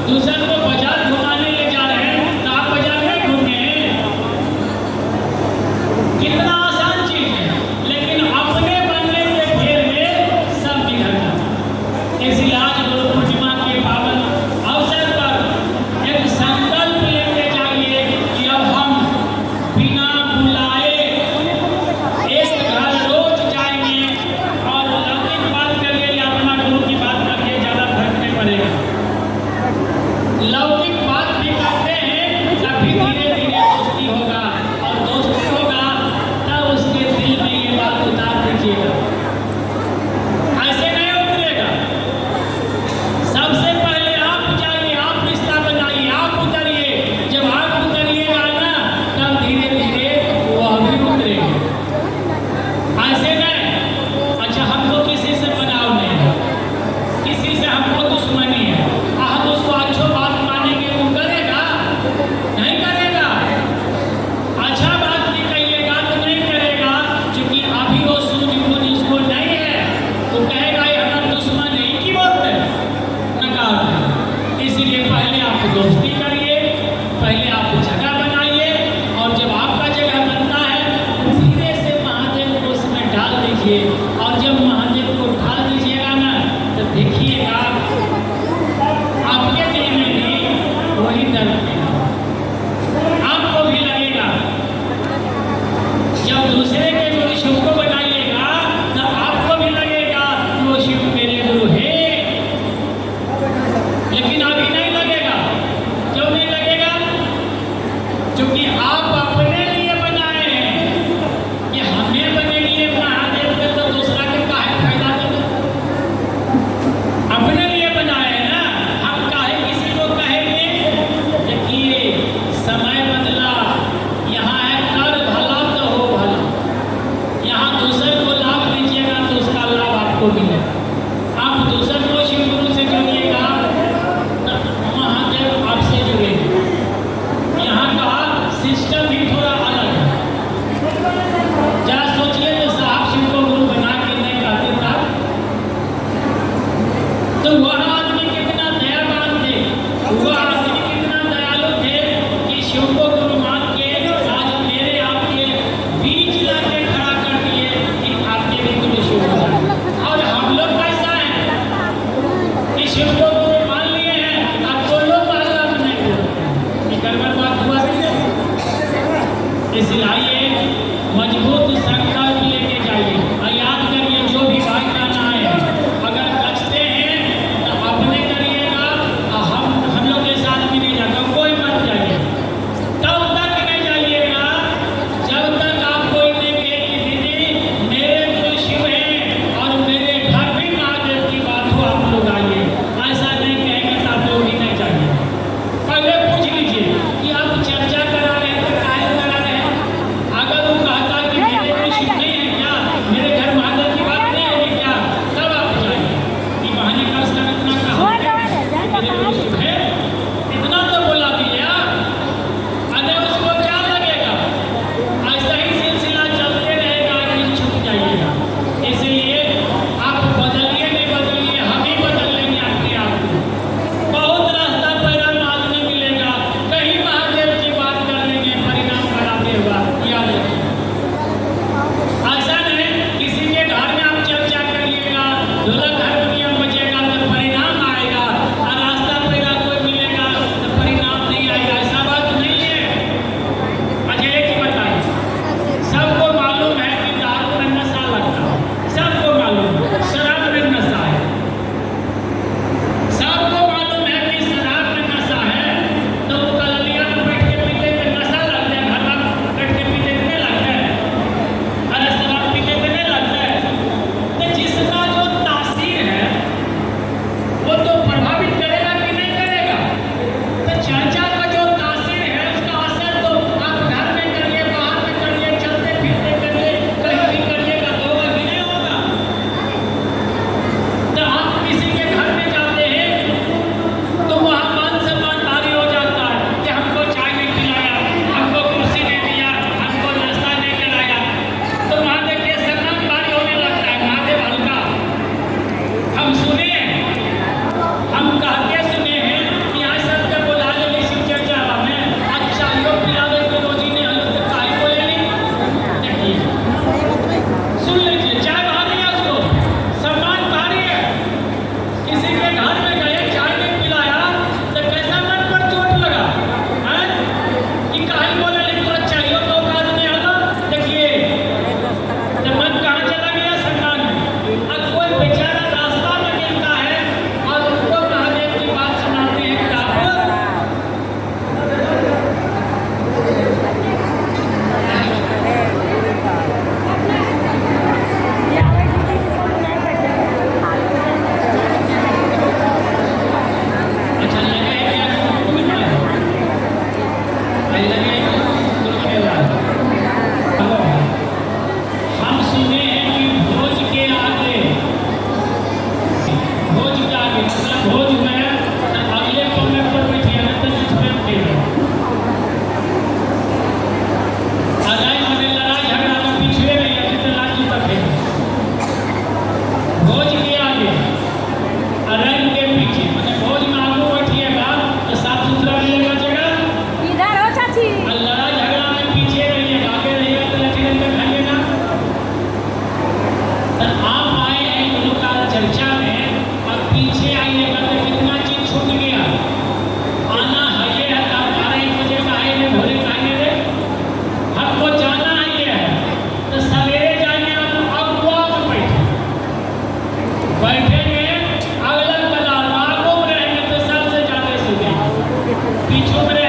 दूसरे को बाजार घुमाने ले जा रहे हैं तो आप बाजार में घूमे, कितना आसान चीज है, लेकिन अपने बनने के फेर में सब बिगड़ जाता। इसलिए आज गुरु पूर्णिमा के पावन अवसर पर एक संकल्प लेते जाइए कि अब हम बिना बुलाए एक घर रोज जाएंगे और लौकिक बात करिए या अपना गुरु की बात करिए, ज्यादा फर्क नहीं पड़ेगा। लौकिक बात भी करते हैं तभी धीरे धीरे दोस्ती होगा, और दोस्ती होगा तब उसके दिल में ये बात उतार दीजिएगा, ऐसे नहीं उतरेगा। सबसे पहले आप जाइए, आप रिश्ता बनाइए, आप उतरिए। जब आप उतरिएगा ना तब धीरे धीरे वो भी उतरेगा, ऐसे नहीं। अच्छा, हमको किसी से बनाव नहीं है, किसी से हमको दुश्मनी है, हम उसको अच्छो बात मानेंगे, वो करेगा नहीं करेगा। अच्छा बात भी कहिएगा तो नहीं करेगा, क्योंकि अभी वो सूझबूझ उसको नहीं है, तो कहेगा ये हमारा दुश्मन है, की बोलते हैं नकार है। इसीलिए पहले आप दोस्ती करिए, पहले आप जगह बनाइए, और जब आपका जगह बनता है तो धीरे से महादेव को उसमें डाल दीजिए, और जब महादेव को डाल दीजिएगा ना तो देखिएगा आपके दिल में भी वही दर्द है, आपको भी लगेगा। जब दूसरे के गुरु शिव को बनाइएगा तब आपको भी लगेगा कि वो शिव मेरे गुरु है, लेकिन अभी नहीं लगेगा। पीछू में